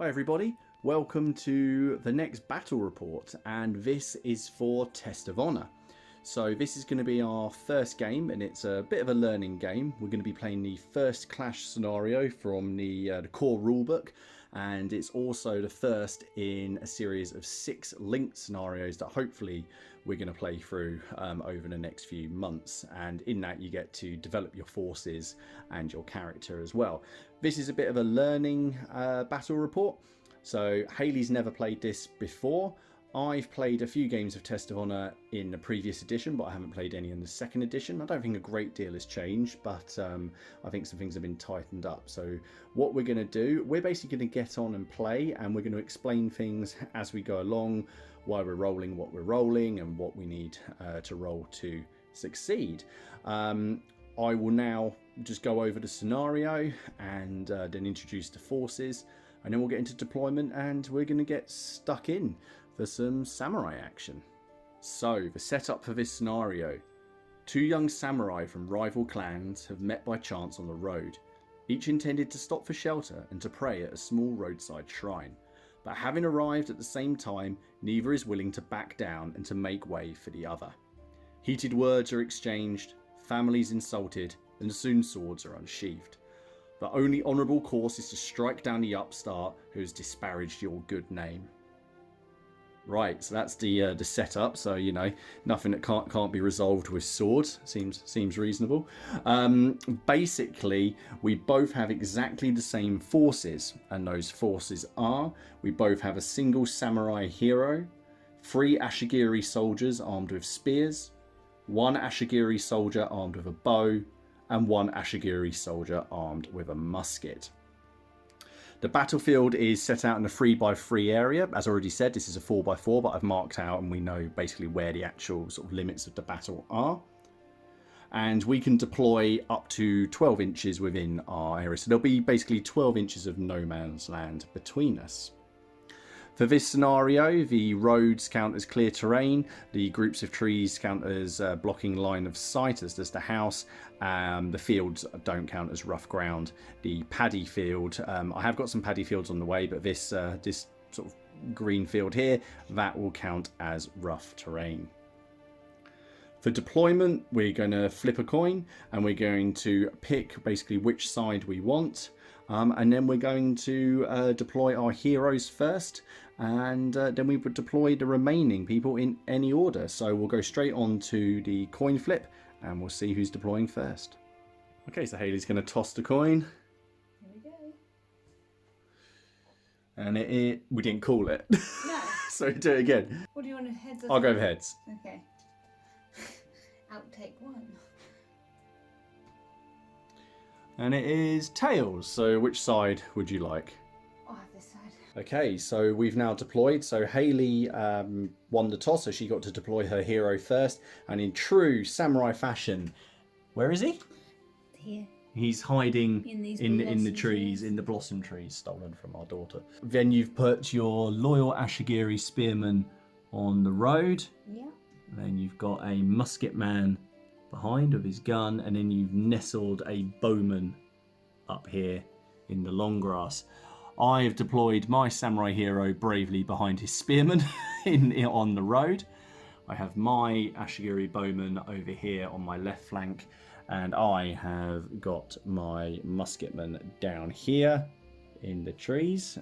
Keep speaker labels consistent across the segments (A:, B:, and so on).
A: Hi everybody, welcome to the next battle report, and this is for Test of Honor. So this is going to be our first game, and it's a bit of a learning game. We're going to be playing the first clash scenario from the core rulebook, and it's also the first in a series of 6 linked scenarios that hopefully we're going to play through over the next few months. And in that you get to develop your forces and your character as well. This is a bit of a learning battle report. So Hayley's never played this before. I've played a few games of Test of Honor in the previous edition, but I haven't played any in the second edition. I don't think a great deal has changed, but I think some things have been tightened up. So what we're going to do, we're basically going to get on and play, and we're going to explain things as we go along, why we're rolling what we're rolling, and what we need to roll to succeed. I will now just go over the scenario and then introduce the forces, and then we'll get into deployment, and we're going to get stuck in for some samurai action. So, the setup for this scenario. 2 young samurai from rival clans have met by chance on the road. Each intended to stop for shelter and to pray at a small roadside shrine. But having arrived at the same time, neither is willing to back down and to make way for the other. Heated words are exchanged, families insulted, and soon swords are unsheathed. The only honourable course is to strike down the upstart who has disparaged your good name. Right, so that's the setup. So, you know, nothing that can't be resolved with swords. Seems reasonable. Basically, we both have exactly the same forces, and those forces are: we both have a single samurai hero, 3 Ashigiri soldiers armed with spears, 1 Ashigiri soldier armed with a bow, and 1 Ashigiri soldier armed with a musket. The battlefield is set out in a 3x3 area. As already said, this is a 4x4, but I've marked out and we know basically where the actual sort of limits of the battle are. And we can deploy up to 12 inches within our area. So there'll be basically 12 inches of no man's land between us. For this scenario, the roads count as clear terrain, the groups of trees count as blocking line of sight, as does the house. The fields don't count as rough ground. The paddy field, I have got some paddy fields on the way, but this sort of green field here, that will count as rough terrain. For deployment, we're going to flip a coin and we're going to pick basically which side we want. And then we're going to deploy our heroes first, and then we would deploy the remaining people in any order. So we'll go straight on to the coin flip and we'll see who's deploying first. Okay, so Hayley's going to toss the coin.
B: Here we go.
A: And we didn't call it.
B: No.
A: So do it again.
B: What do you want, heads or
A: I'll go
B: tails?
A: with heads.
B: Okay. Outtake 1.
A: And it is tails. So which side would you like?
B: I'll have this side.
A: Okay, so we've now deployed. So Hayley won the toss, so she got to deploy her hero first. And in true samurai fashion, where is he?
B: Here.
A: He's hiding
B: In these
A: in the
B: blossom
A: trees,
B: trees.
A: in the blossom trees, stolen from our daughter. Then you've put your loyal Ashigiri spearman on the road.
B: Yeah.
A: Then you've got a musket man behind with his gun, and then you've nestled a bowman up here in the long grass. I have deployed my samurai hero bravely behind his spearman on the road. I have my Ashigiri bowman over here on my left flank, and I have got my musketman down here in the trees.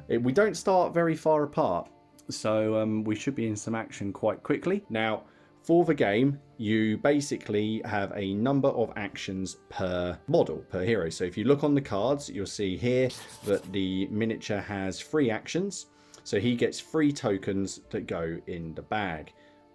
A: We don't start very far apart, so we should be in some action quite quickly. Now, for the game, you basically have a number of actions per model, per hero. So if you look on the cards, you'll see here that the miniature has 3 actions. So he gets 3 tokens that go in the bag.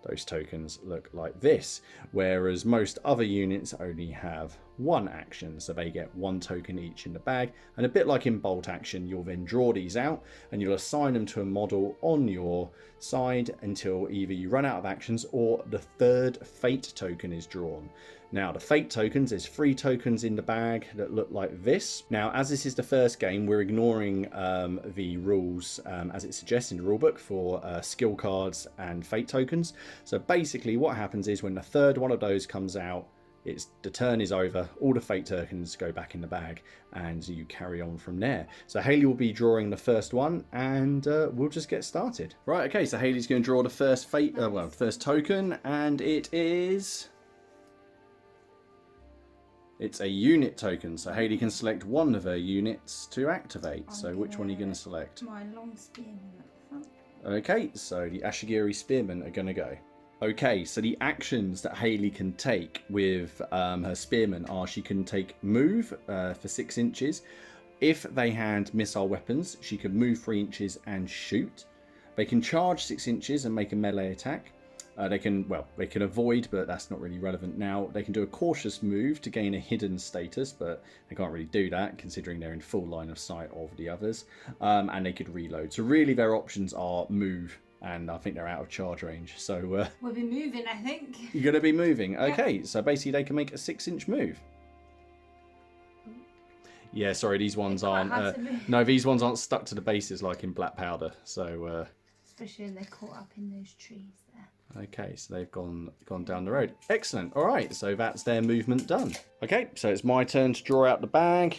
A: Those tokens look like this, whereas most other units only have 1 action, so they get 1 token each in the bag. And a bit like in bolt action, you'll then draw these out and you'll assign them to a model on your side until either you run out of actions or the 3rd fate token is drawn. Now, the fate tokens, there's 3 tokens in the bag that look like this. Now, as this is the first game, we're ignoring the rules as it suggests in the rulebook for skill cards and fate tokens. So basically what happens is when the 3rd one of those comes out, the turn is over, all the fate tokens go back in the bag, and you carry on from there. So Hayley will be drawing the first one, and we'll just get started. Right, okay, so Hayley's going to draw the first first token, and it's a unit token. So Hayley can select one of her units to activate. So which one are you going to select?
B: My long spearman at the front.
A: Okay, so the Ashigiri spearmen are going to go. Okay, so the actions that Hayley can take with her spearmen are she can take move for 6 inches. If they had missile weapons, she could move 3 inches and shoot. They can charge 6 inches and make a melee attack. They can avoid, but that's not really relevant now. They can do a cautious move to gain a hidden status, but they can't really do that considering they're in full line of sight of the others. And they could reload. So really their options are move, and I think they're out of charge range. So
B: we'll be moving, I think.
A: You're going to be moving. Okay, so basically they can make a 6-inch move. Yeah, sorry, these ones aren't. No, these ones aren't stuck to the bases like in Black Powder. So
B: especially when they're caught up in those trees there.
A: Okay, so they've gone down the road. Excellent. All right, so that's their movement done. Okay, so it's my turn to draw out the bag.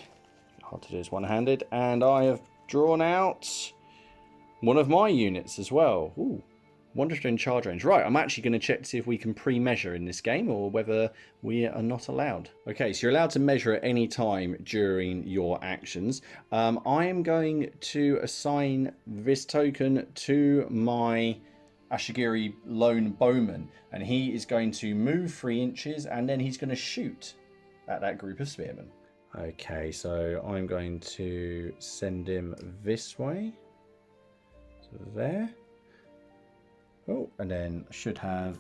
A: Hard to do this one-handed, and I have drawn out one of my units as well. Ooh, Wanderer in charge range. Right, I'm actually going to check to see if we can pre-measure in this game or whether we are not allowed. Okay, so you're allowed to measure at any time during your actions. I am going to assign this token to my Ashigiri lone bowman, and he is going to move 3 inches and then he's going to shoot at that group of spearmen. Okay, so I'm going to send him this way. There. Oh, and then should have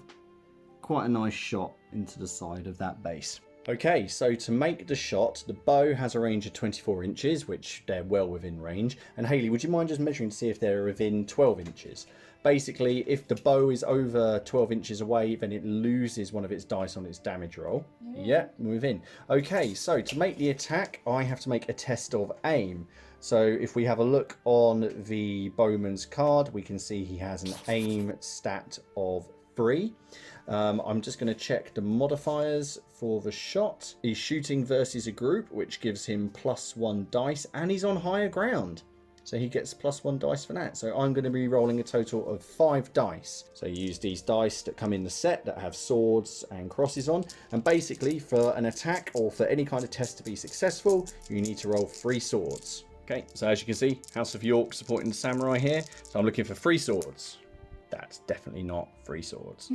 A: quite a nice shot into the side of that base. Okay, so to make the shot, the bow has a range of 24 inches, which they're well within range. And Hayley, would you mind just measuring to see if they're within 12 inches? Basically, if the bow is over 12 inches away, then it loses one of its dice on its damage roll. Yeah, within. Okay, so to make the attack, I have to make a test of aim. So if we have a look on the bowman's card, we can see he has an aim stat of 3. I'm just going to check the modifiers for the shot. He's shooting versus a group, which gives him +1 dice, and he's on higher ground. So he gets +1 dice for that. So I'm going to be rolling a total of 5 dice. So you use these dice that come in the set that have swords and crosses on. And basically for an attack or for any kind of test to be successful, you need to roll 3 swords. Okay, so as you can see, House of York supporting the samurai here. So I'm looking for 3 swords. That's definitely not 3 swords.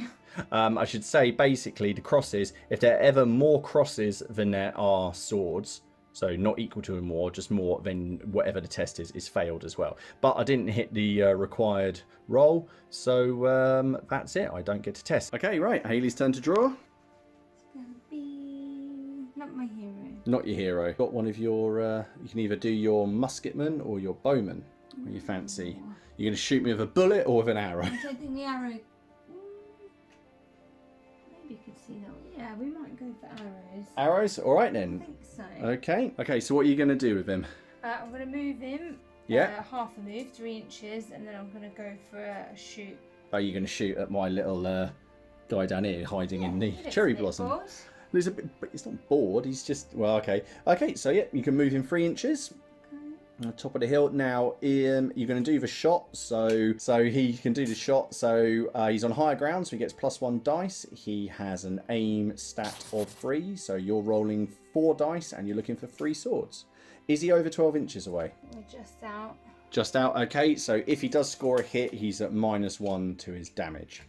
A: I should say basically the crosses, if there are ever more crosses than there are swords, so not equal to or more, just more, then whatever the test is failed as well. But I didn't hit the required roll, so that's it. I don't get to test. Okay, right. Hayley's turn to draw.
B: It's going to be not my hero.
A: Not your hero. Got one of your, you can either do your musketman or your bowman. What you fancy? You're going to shoot me with a bullet or with an arrow?
B: I don't think the arrow... Maybe you could see that. Yeah, we might go for arrows.
A: Arrows? All right then.
B: I think so.
A: Okay. Okay, so what are you going to do with him?
B: I'm going to move him.
A: Yeah.
B: Half a move, 3 inches, and then I'm going to go for a shoot.
A: Are you going to shoot at my little guy down here hiding in the cherry blossom? He's a bit, but he's not bored. He's just, well, okay. Okay, so yeah, you can move him 3 inches. On the top of the hill. Now, you're going to do the shot. So he can do the shot. So he's on higher ground, so he gets +1 dice. He has an aim stat of 3. So you're rolling 4 dice and you're looking for 3 swords. Is he over 12 inches away?
B: We're just out.
A: Just out, okay. So if he does score a hit, he's at -1 to his damage.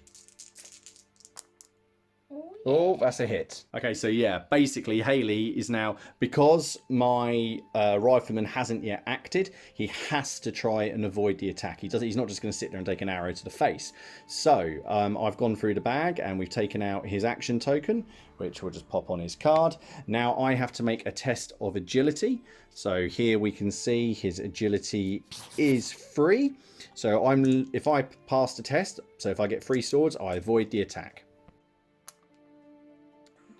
A: Oh, that's a hit. Okay, so yeah, basically Hayley is now, because my rifleman hasn't yet acted, he has to try and avoid the attack. He's not just going to sit there and take an arrow to the face. So I've gone through the bag and we've taken out his action token, which will just pop on his card. Now I have to make a test of agility. So here we can see his agility is 3. So if I pass the test, so if I get 3 swords, I avoid the attack.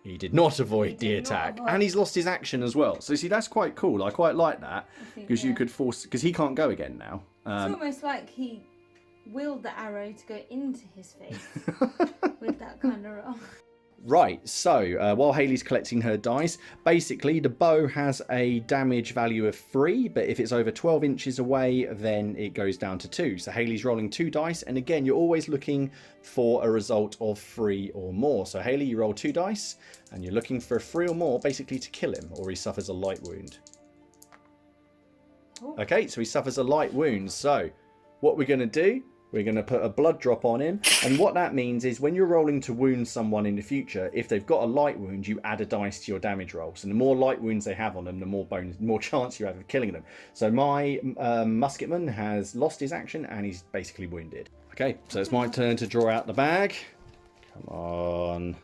A: He did not avoid the attack, and he's lost his action as well. So see, that's quite cool. I quite like that, because you could force, because he can't go again now.
B: It's almost like he willed the arrow to go into his face with that kind of roll.
A: Right, so while Hayley's collecting her dice, basically the bow has a damage value of 3, but if it's over 12 inches away, then it goes down to 2. So Hayley's rolling 2 dice, and again, you're always looking for a result of 3 or more. So Hayley, you roll 2 dice, and you're looking for a 3 or more, basically to kill him, or he suffers a light wound.
B: Ooh.
A: Okay, so he suffers a light wound. So what we're going to do, we're going to put a blood drop on him. And what that means is when you're rolling to wound someone in the future, if they've got a light wound, you add a dice to your damage rolls. And the more light wounds they have on them, the more chance you have of killing them. So my musketman has lost his action and he's basically wounded. Okay, so it's my turn to draw out the bag. Come on.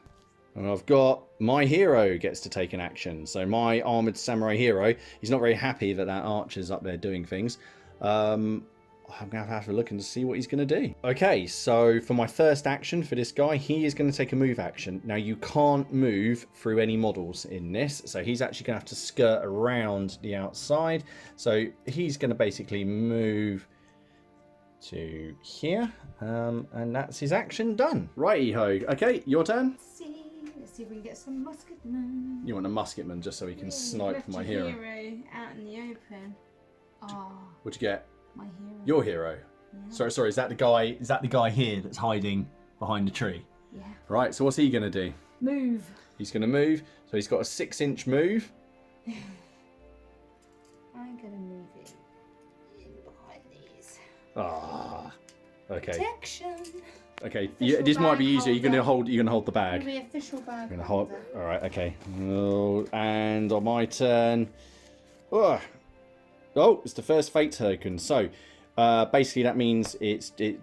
A: And I've got my hero gets to take an action. So my armoured samurai hero, he's not very happy that that archer's up there doing things. I'm going to have to look and see what he's going to do. Okay, so for my first action for this guy, he is going to take a move action. Now, you can't move through any models in this, so he's actually going to have to skirt around the outside. So he's going to basically move to here, and that's his action done. Righty-ho. Okay, your turn.
B: Let's see if we can get some musketmen.
A: You want a musketman just so he can snipe my hero.
B: Out in the open. Oh,
A: What'd you get?
B: my hero.
A: Your hero.
B: Yeah.
A: Sorry, is that the guy? Is that the guy here that's hiding behind the tree?
B: Yeah.
A: Right. So what's he gonna do?
B: Move.
A: He's gonna move. So he's got a 6-inch move.
B: I'm gonna move it in behind these.
A: Ah. Okay.
B: Protection.
A: Okay.
B: Official
A: This might be
B: bag
A: easier. You're gonna
B: holder.
A: hold the bag.
B: Maybe official bag.
A: You're gonna hold. All right. Okay. Oh, and on my turn. Oh, it's the first fate token. So basically that means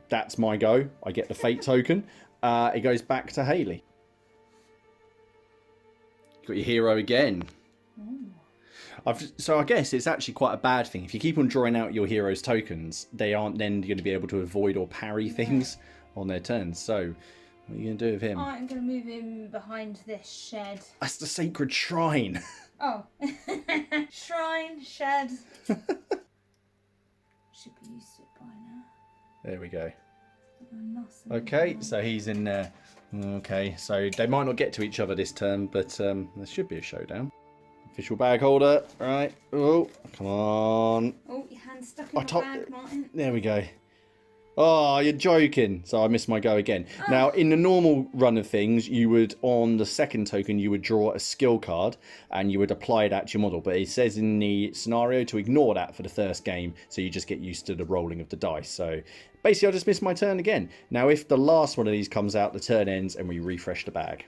A: that's my go. I get the fate token. It goes back to Hayley. You got your hero again. So I guess it's actually quite a bad thing. If you keep on drawing out your hero's tokens, they aren't then going to be able to avoid or parry things on their turns. So what are you going to do with him?
B: I'm going to move him behind this shed.
A: That's the sacred shrine.
B: Oh. Shrine, shed. Should be used to it by now.
A: There we go.
B: Nothing.
A: Okay, so he's in there. Okay, so they might not get to each other this turn, but there should be a showdown. Official bag holder, right? Oh, come on.
B: Oh, your hand's stuck in the bag, Martin.
A: There we go. Oh, you're joking. So I missed my go again. Now, in the normal run of things, you would, on the second token, you would draw a skill card and you would apply that to your model. But it says in the scenario to ignore that for the first game, so you just get used to the rolling of the dice. So basically, I just missed my turn again. Now, if the last one of these comes out, the turn ends and we refresh the bag.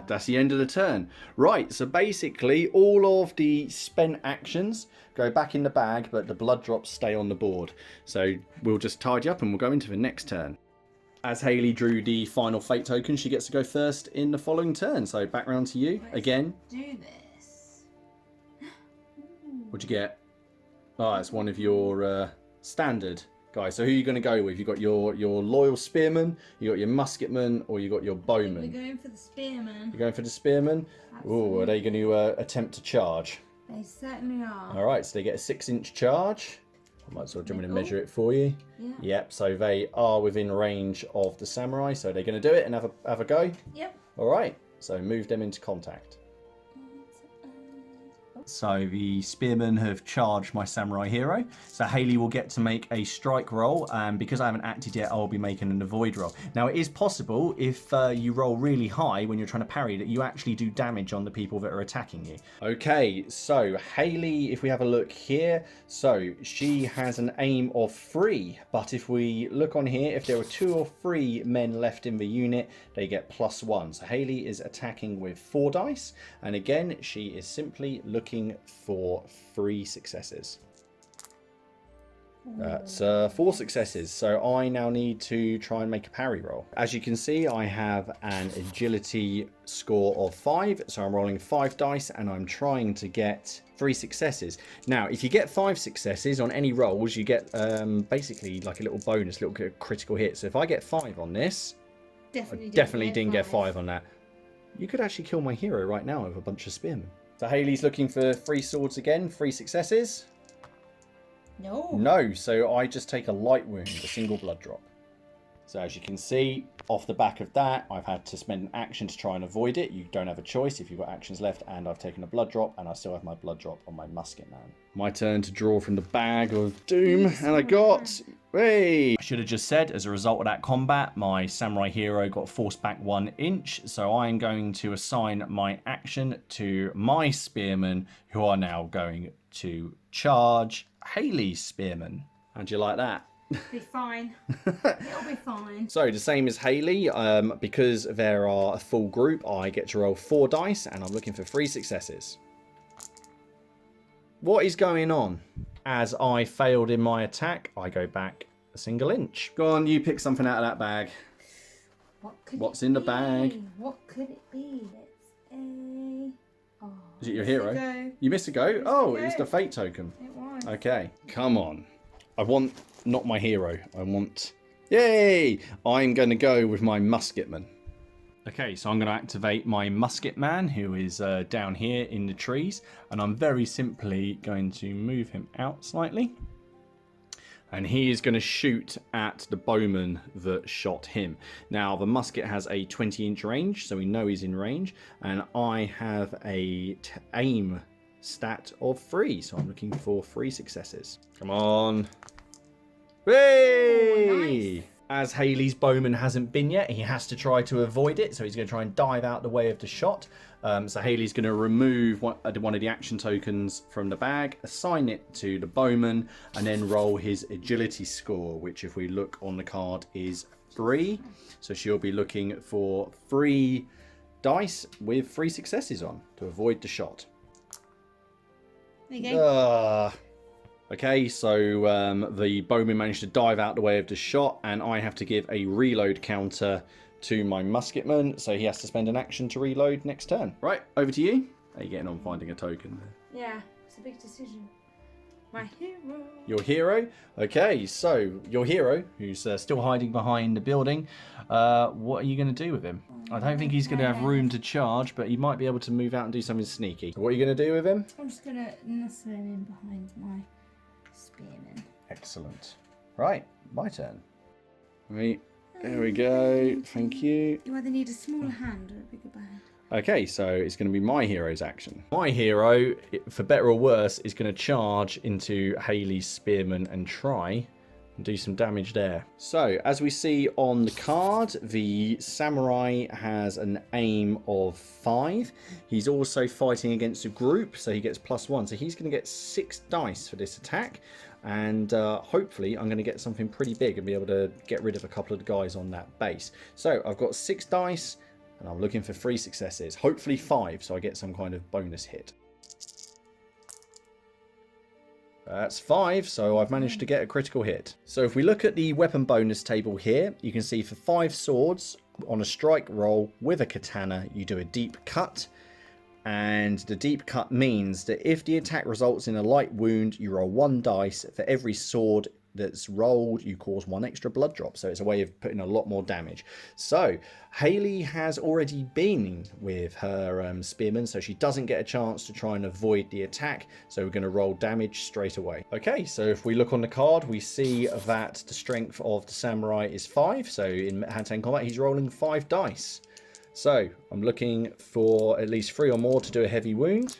A: That's the end of the turn. Right, so basically all of the spent actions go back in the bag, but the blood drops stay on the board. So we'll just tidy up and we'll go into the next turn. As Hayley drew the final fate token, she gets to go first in the following turn. So back round to you again.
B: Do this.
A: What'd you get? Oh, it's one of your standard guys. So who are you going to go with? You got your loyal spearman, you got your musketman, or you got your bowman?
B: We're going for the spearman.
A: You're going for the spearman? Oh, are they going to attempt to charge?
B: They certainly are.
A: All right, so they get a 6-inch charge. I might sort of jump in and measure it for you.
B: Yeah.
A: Yep, so they are within range of the samurai, so they're going to do it and have a go.
B: Yep.
A: All right, so move them into contact. So the spearmen have charged my samurai hero. So Hayley will get to make a strike roll, and because I haven't acted yet, I'll be making an avoid roll. Now it is possible if you roll really high when you're trying to parry that you actually do damage on the people that are attacking you. Okay, so Hayley, if we have a look here, so she has an aim of 3, but if we look on here, if there were 2 or 3 men left in the unit, they get +1. So Hayley is attacking with 4 dice, and again, she is simply looking for 3 successes. That's 4 successes, so I now need to try and make a parry roll. As you can see, I have an agility score of 5, so I'm rolling 5 dice and I'm trying to get 3 successes. Now, if you get 5 successes on any rolls, you get basically like a little bonus, little critical hit. So if I get 5 on this, definitely didn't get 5 on that. You could actually kill my hero right now with a bunch of spearmen. So Hayley's looking for 3 swords again, 3 successes.
B: No.
A: No, so I just take a light wound, a single blood drop. So as you can see, off the back of that, I've had to spend an action to try and avoid it. You don't have a choice if you've got actions left, and I've taken a blood drop, and I still have my blood drop on my musket man. My turn to draw from the bag of doom, and I got... Hey! I should have just said, as a result of that combat, my samurai hero got forced back 1 inch, so I am going to assign my action to my spearmen, who are now going to charge Haley's spearmen. How'd you like that?
B: Be fine. It'll be fine.
A: So the same as Haley, because there are a full group, I get to roll 4 dice, and I'm looking for 3 successes. What is going on? As I failed in my attack, I go back a single inch. Go on, you pick something out of that bag. What's in the bag?
B: What could it be? Let's say... Oh,
A: is it your hero? You missed a go? Oh, it's the fate token.
B: It was.
A: Okay, come on. I want not my hero. I want... Yay! I'm going to go with my musketman. Okay, so I'm going to activate my musket man, who is down here in the trees. And I'm very simply going to move him out slightly. And he is going to shoot at the bowman that shot him. Now, the musket has a 20-inch range, so we know he's in range. And I have a aim stat of 3, so I'm looking for 3 successes. Come on. Hey!
B: Oh, nice.
A: As Haley's bowman hasn't been yet, he has to try to avoid it, so he's going to try and dive out the way of the shot. So Haley's going to remove one of the action tokens from the bag, assign it to the bowman, and then roll his agility score, which if we look on the card is 3. So she'll be looking for 3 dice with 3 successes on to avoid the shot.
B: There you go.
A: Okay, so the bowman managed to dive out the way of the shot, and I have to give a reload counter to my musketman, so he has to spend an action to reload next turn. Right, over to you. How are you getting on finding a token?
B: Yeah, it's a big decision. My hero.
A: Your hero? Okay, so your hero, who's still hiding behind the building, what are you going to do with him? I don't think he's going to have room to charge, but he might be able to move out and do something sneaky. So what are you going to do with him?
B: I'm just going to nestle him in behind my spearman.
A: Excellent. Right, my turn. Right, there we go. Thank you.
B: You either need a smaller hand or a bigger bag.
A: Okay, so it's going to be my hero's action. My hero, for better or worse, is going to charge into Haley's spearman and try and do some damage there. So, as we see on the card, the samurai has an aim of 5. He's also fighting against a group, so he gets +1. So he's going to get 6 dice for this attack. And hopefully I'm going to get something pretty big and be able to get rid of a couple of the guys on that base. So I've got 6 dice and I'm looking for 3 successes. Hopefully 5, so I get some kind of bonus hit. That's 5, so I've managed to get a critical hit. So if we look at the weapon bonus table here, you can see for 5 swords on a strike roll with a katana, you do a deep cut. And the deep cut means that if the attack results in a light wound, you roll 1 dice. For every sword that's rolled, you cause 1 extra blood drop. So it's a way of putting a lot more damage. So Haley has already been with her spearman, so she doesn't get a chance to try and avoid the attack. So we're going to roll damage straight away. Okay, so if we look on the card, we see that the strength of the samurai is 5. So in hand-to-hand combat, he's rolling 5 dice. So, I'm looking for at least 3 or more to do a heavy wound.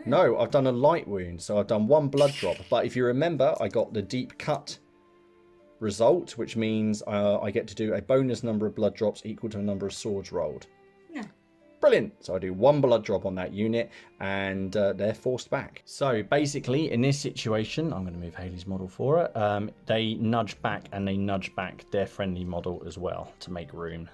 A: No, I've done a light wound, so I've done 1 blood drop. But if you remember, I got the deep cut result, which means I get to do a bonus number of blood drops equal to the number of swords rolled.
B: No.
A: Brilliant. So I do 1 blood drop on that unit, and they're forced back. So basically, in this situation, I'm going to move Haley's model for it. They nudge back, and they nudge back their friendly model as well to make room.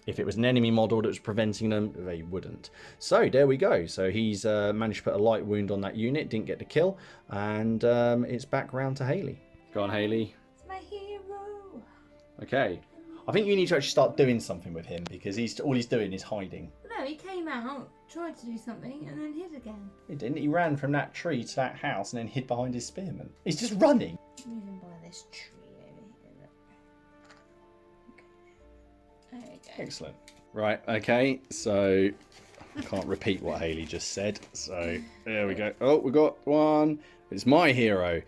A: If it was an enemy model that was preventing them, they wouldn't. So there we go. So he's managed to put a light wound on that unit, didn't get the kill, and it's back round to Haley. Go on, Haley.
B: It's my hero.
A: Okay. I think you need to actually start doing something with him, because all he's doing is hiding.
B: No, he came out, tried to do something, and then hid again.
A: He didn't. He ran from that tree to that house and then hid behind his spearman. He's just running.
B: Moving by this tree over here. There we go.
A: Excellent. Right, okay, so I can't repeat what Haley just said. So there we go. Oh, we got 1. It's my hero.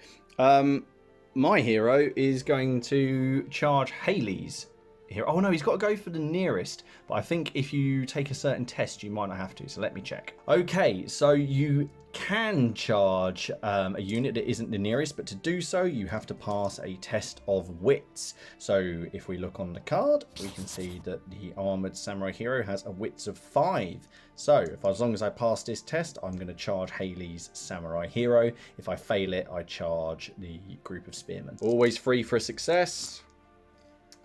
A: my hero is going to charge Hayley's hero. Oh no, he's got to go for the nearest. But I think if you take a certain test, you might not have to. So let me check. Okay, so you can charge a unit that isn't the nearest, but to do so, you have to pass a test of wits. So if we look on the card, we can see that the armored samurai hero has a wits of 5. So as long as I pass this test, I'm going to charge Hayley's samurai hero. If I fail it, I charge the group of spearmen. Always free for a success.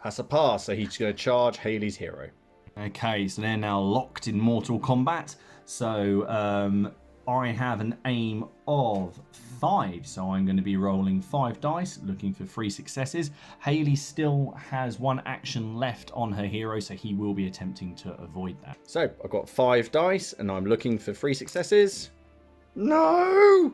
A: That's a pass, so he's going to charge Hayley's hero. Okay, so they're now locked in Mortal Kombat. So I have an aim of 5, so I'm going to be rolling 5 dice, looking for 3 successes. Hayley still has 1 action left on her hero, so he will be attempting to avoid that. So I've got 5 dice, and I'm looking for 3 successes. No!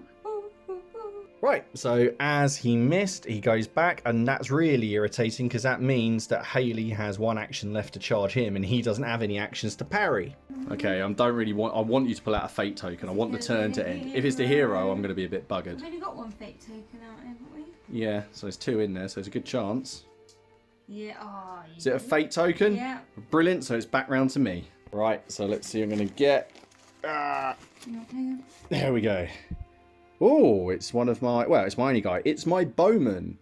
A: Right, so as he missed, he goes back, and that's really irritating because that means that Hayley has 1 action left to charge him, and he doesn't have any actions to parry. Okay, I want you to pull out a fate token. I want the turn to end. If it's the hero, I'm going to be a bit buggered.
B: We've only got 1 fate token out, haven't we?
A: Yeah, so there's 2 in there, so there's a good chance.
B: Yeah, oh, yeah.
A: Is it a fate token?
B: Yeah.
A: Brilliant, so it's back round to me. Right, so let's see what I'm going to get. There we go. Oh, it's one of my... Well, it's my only guy. It's my bowman.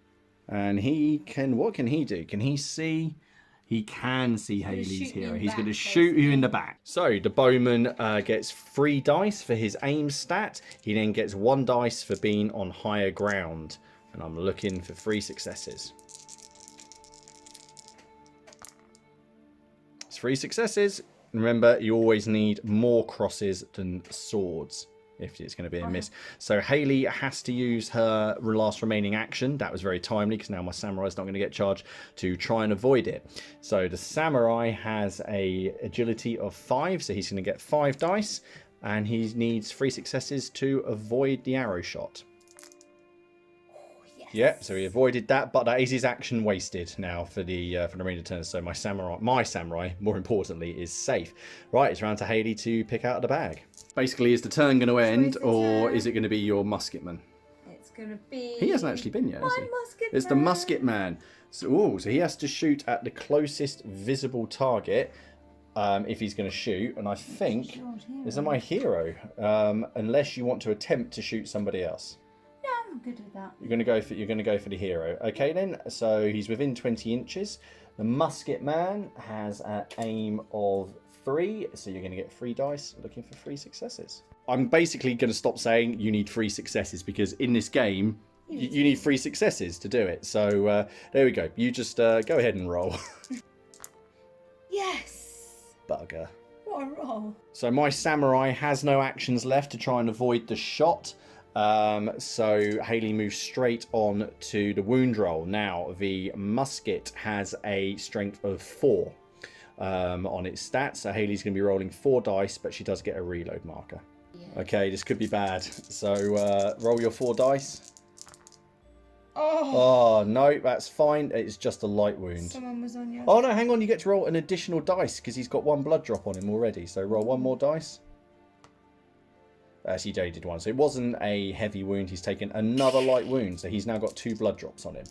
A: And he can... What can he do? Can he see... He can see Hayley's hero. He's going to shoot you in the back. So the bowman gets 3 dice for his aim stat. He then gets 1 dice for being on higher ground. And I'm looking for 3 successes. It's 3 successes. Remember, you always need more crosses than swords if it's going to be a miss. So Hayley has to use her last remaining action. That was very timely because now my samurai's not going to get charged to try and avoid it. So the samurai has a agility of 5, so he's going to get 5 dice, and he needs 3 successes to avoid the arrow shot. Yeah, so he avoided that, but that is his action wasted now for the remainder turn. So my samurai, more importantly, is safe. Right, it's round to Hayley to pick out of the bag. Basically, is the turn going to end, or is it going to be your musketman?
B: It's going to be...
A: He hasn't actually been yet, has he?
B: Musketman.
A: It's the musketman. So he has to shoot at the closest visible target if he's going to shoot. And I think this is my hero, unless you want to attempt to shoot somebody else.
B: I'm good with that.
A: You're going to go for the hero. Okay then. So he's within 20 inches. The musket man has an aim of 3, so you're going to get 3 dice, looking for 3 successes. I'm basically going to stop saying you need 3 successes because in this game you need 3 successes to do it. So there we go. You just go ahead and roll.
B: Yes.
A: Bugger.
B: What a roll.
A: So my samurai has no actions left to try and avoid the shot. So Hayley moves straight on to the wound roll. Now the musket has a strength of 4 on its stats. So Hayley's going to be rolling 4 dice, but she does get a reload marker. Yeah. Okay, this could be bad. So roll your 4 dice. Oh no, that's fine. It's just a light wound.
B: Someone was on your...
A: Oh no, hang on. You get to roll an additional dice because he's got 1 blood drop on him already. So roll 1 more dice. He did 1, so it wasn't a heavy wound. He's taken another light wound, so he's now got 2 blood drops on him.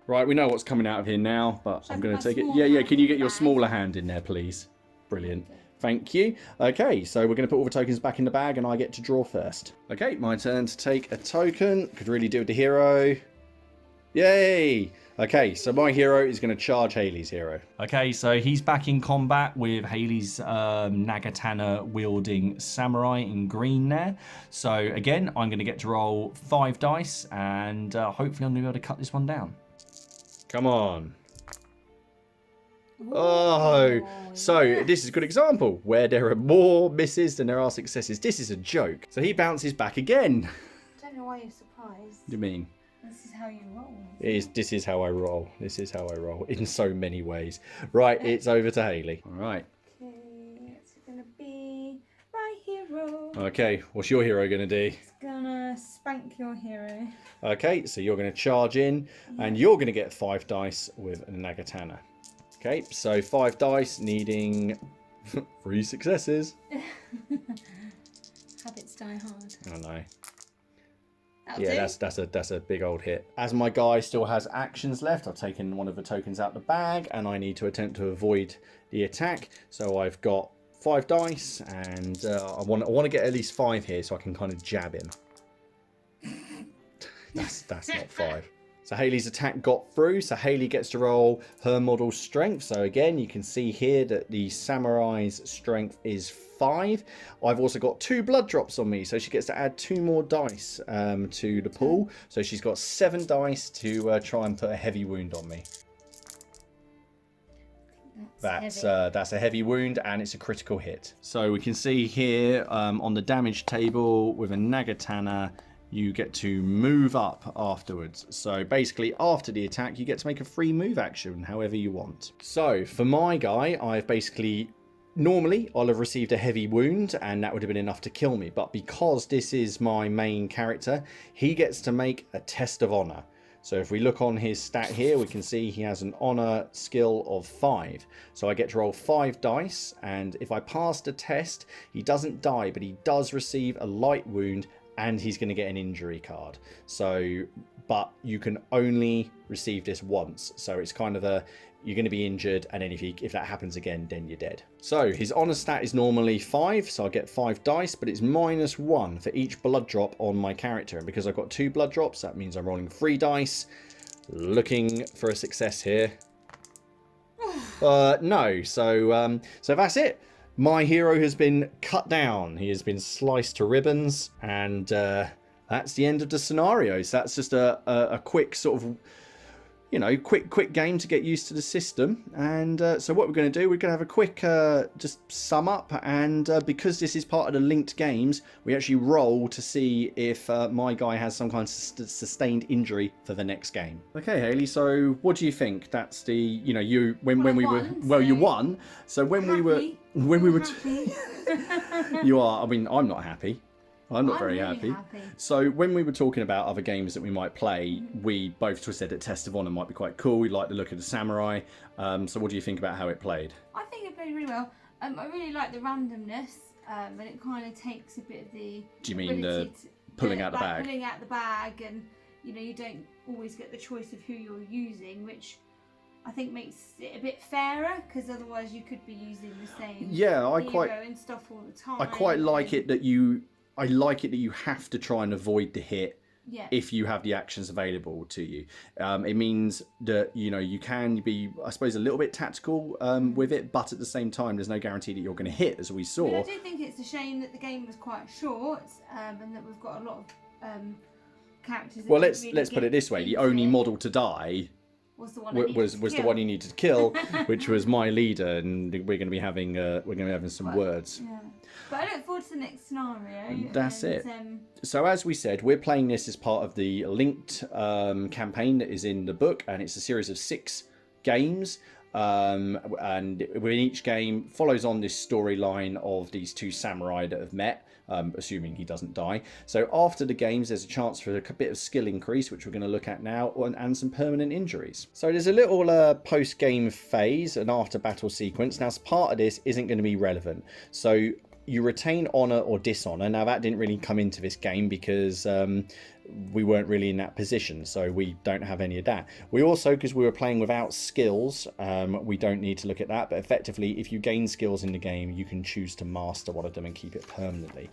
A: Right, we know what's coming out of here now, but I'm going to take it. Yeah, can you get your smaller hand in there, please? Brilliant. Thank you. Okay, so we're going to put all the tokens back in the bag, and I get to draw first. Okay, my turn to take a token. Could really do with the hero. Yay! Okay, so my hero is going to charge Hayley's hero. Okay, so he's back in combat with Hayley's Nagatana wielding samurai in green there. So again, I'm going to get to roll 5 dice, and hopefully I'm going to be able to cut this one down. Come on. Oh, so this is a good example where there are more misses than there are successes. This is a joke. So he bounces back again.
B: I don't know why you're surprised.
A: What do you mean?
B: This is how you roll.
A: This is how I roll. This is how I roll in so many ways. Right, it's over to Hayley. All right.
B: Okay, it's going to be my hero.
A: Okay, what's your hero going to do?
B: It's going to spank your hero.
A: Okay, so you're going to charge in, and you're going to get 5 dice with a Nagatana. Okay, so 5 dice needing 3 successes.
B: Habits die hard.
A: I know. Yeah, that's a big old hit. As my guy still has actions left, I've taken one of the tokens out the bag, and I need to attempt to avoid the attack. So I've got 5 dice, and I want to get at least 5 here, so I can kind of jab him. That's not 5. So Hayley's attack got through, so Hayley gets to roll her model's strength. So again, you can see here that the samurai's strength is 5. I've also got 2 blood drops on me, so she gets to add 2 more dice to the pool. So she's got 7 dice to try and put a heavy wound on me. That's a heavy wound, and it's a critical hit. So we can see here on the damage table with a Nagatana, you get to move up afterwards. So basically after the attack you get to make a free move action however you want. So for my guy, I've basically, normally I'll have received a heavy wound and that would have been enough to kill me, but because this is my main character, he gets to make a test of honor. So if we look on his stat here, we can see he has an honor skill of 5. So I get to roll 5 dice, and if I pass the test, he doesn't die, but he does receive a light wound, and he's going to get an injury card. So, but you can only receive this once. So it's kind of you're going to be injured, and then if that happens again, then you're dead. So his honor stat is normally 5, so I get 5 dice, but it's -1 for each blood drop on my character. And because I've got 2 blood drops, that means I'm rolling 3 dice, looking for a success here. No, so that's it. My hero has been cut down. He has been sliced to ribbons, and that's the end of the scenario. So that's just a quick sort of, quick game to get used to the system. And so what we're going to do, we're going to have a quick just sum up. And because this is part of the linked games, we actually roll to see if my guy has some kind of sustained injury for the next game. Okay, Hayley. So what do you think? That's the you won. So when we were you are. I mean, I'm not happy. I'm not very really happy. So when we were talking about other games that we might play, we both said that Test of Honor might be quite cool. We like the look of the samurai. So what do you think about how it played?
B: I think it played really well. I really like the randomness, and it kind of takes a bit of the. Do you mean the
A: pulling out the bag?
B: Pulling out the bag, and you don't always get the choice of who you're using, which I think makes it a bit fairer, because otherwise you could be using the same hero and stuff all the time.
A: I quite like it that you. I like it that you have to try and avoid the hit if you have the actions available to you. It means that, you can be, I suppose, a little bit tactical with it, but at the same time, there's no guarantee that you're going to hit, as we saw.
B: I do think it's a shame that the game was quite short, and that we've got a lot of characters.
A: Well, let's put it this way: the only model to die was the one you needed to kill, which was my leader, and we're going to be having some words.
B: Yeah. But I look forward to the next scenario.
A: That's it. So as we said, we're playing this as part of the linked campaign that is in the book, and it's a series of 6 games. And within each game follows on this storyline of these 2 samurai that have met, assuming he doesn't die. So after the games, there's a chance for a bit of skill increase, which we're going to look at now, and some permanent injuries. So there's a little post-game phase, an after-battle sequence. Now, part of this isn't going to be relevant. So you retain honor or dishonor. Now, that didn't really come into this game because we weren't really in that position, so we don't have any of that. We also, because we were playing without skills, we don't need to look at that, but effectively, if you gain skills in the game, you can choose to master one of them and keep it permanently.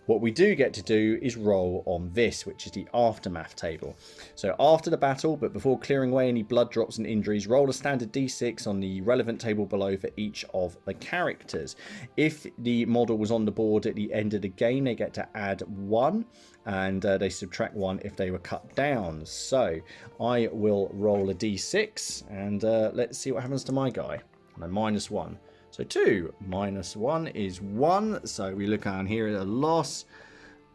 A: What we do get to do is roll on this, which is the aftermath table. So after the battle, but before clearing away any blood drops and injuries, roll a standard d6 on the relevant table below for each of the characters. If the model was on the board at the end of the game, they get to add 1, and they subtract 1 if they were cut down. So I will roll a d6, and let's see what happens to my guy. And a -1. So 2 minus 1 is 1. So we look down here at a loss.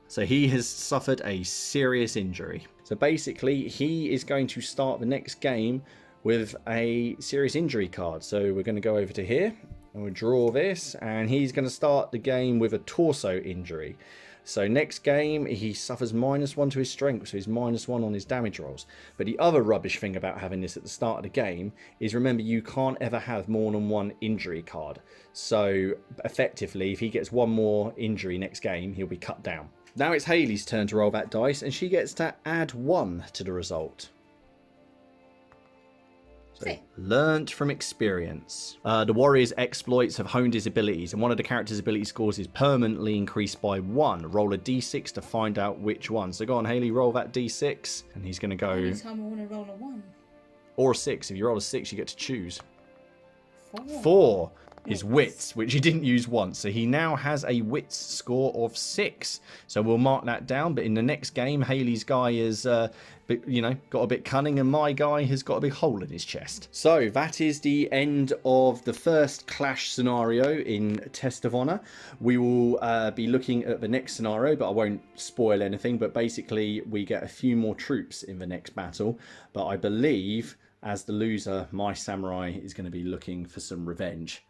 A: So he has suffered a serious injury. So basically, he is going to start the next game with a serious injury card. So we're going to go over to here and we'll draw this. And he's going to start the game with a torso injury. So next game, he suffers -1 to his strength, so he's -1 on his damage rolls. But the other rubbish thing about having this at the start of the game is, remember, you can't ever have more than 1 injury card. So effectively, if he gets 1 more injury next game, he'll be cut down. Now it's Hayley's turn to roll that dice, and she gets to add 1 to the result. So, learnt from experience. The warrior's exploits have honed his abilities, and one of the character's ability scores is permanently increased by 1. Roll a d6 to find out which one. So go on, Hayley, roll that d6, and he's going to go...
B: Every time I want to roll a 1.
A: Or a 6. If you roll a 6, you get to choose.
B: 4.
A: 4 is wits, which he didn't use once. So he now has a wits score of 6. So we'll mark that down. But in the next game, Hayley's guy is, got a bit cunning, and my guy has got a big hole in his chest. So that is the end of the first clash scenario in Test of Honor. We will be looking at the next scenario, but I won't spoil anything. But basically, we get a few more troops in the next battle. But I believe, as the loser, my samurai is going to be looking for some revenge.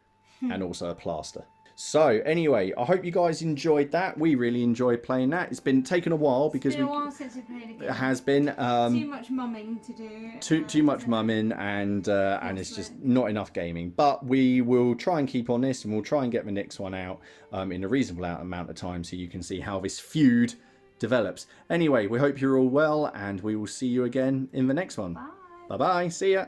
A: And also a plaster. So anyway, I hope you guys enjoyed that. We really enjoyed playing that. It's been taken a while because
B: it's been a while since we played a game.
A: It has been
B: too much mumming to do.
A: Too much mumming, and it's just not enough gaming. But we will try and keep on this, and we'll try and get the next one out in a reasonable amount of time, so you can see how this feud develops. Anyway, we hope you're all well, and we will see you again in the next one.
B: Bye.
A: Bye bye. See ya.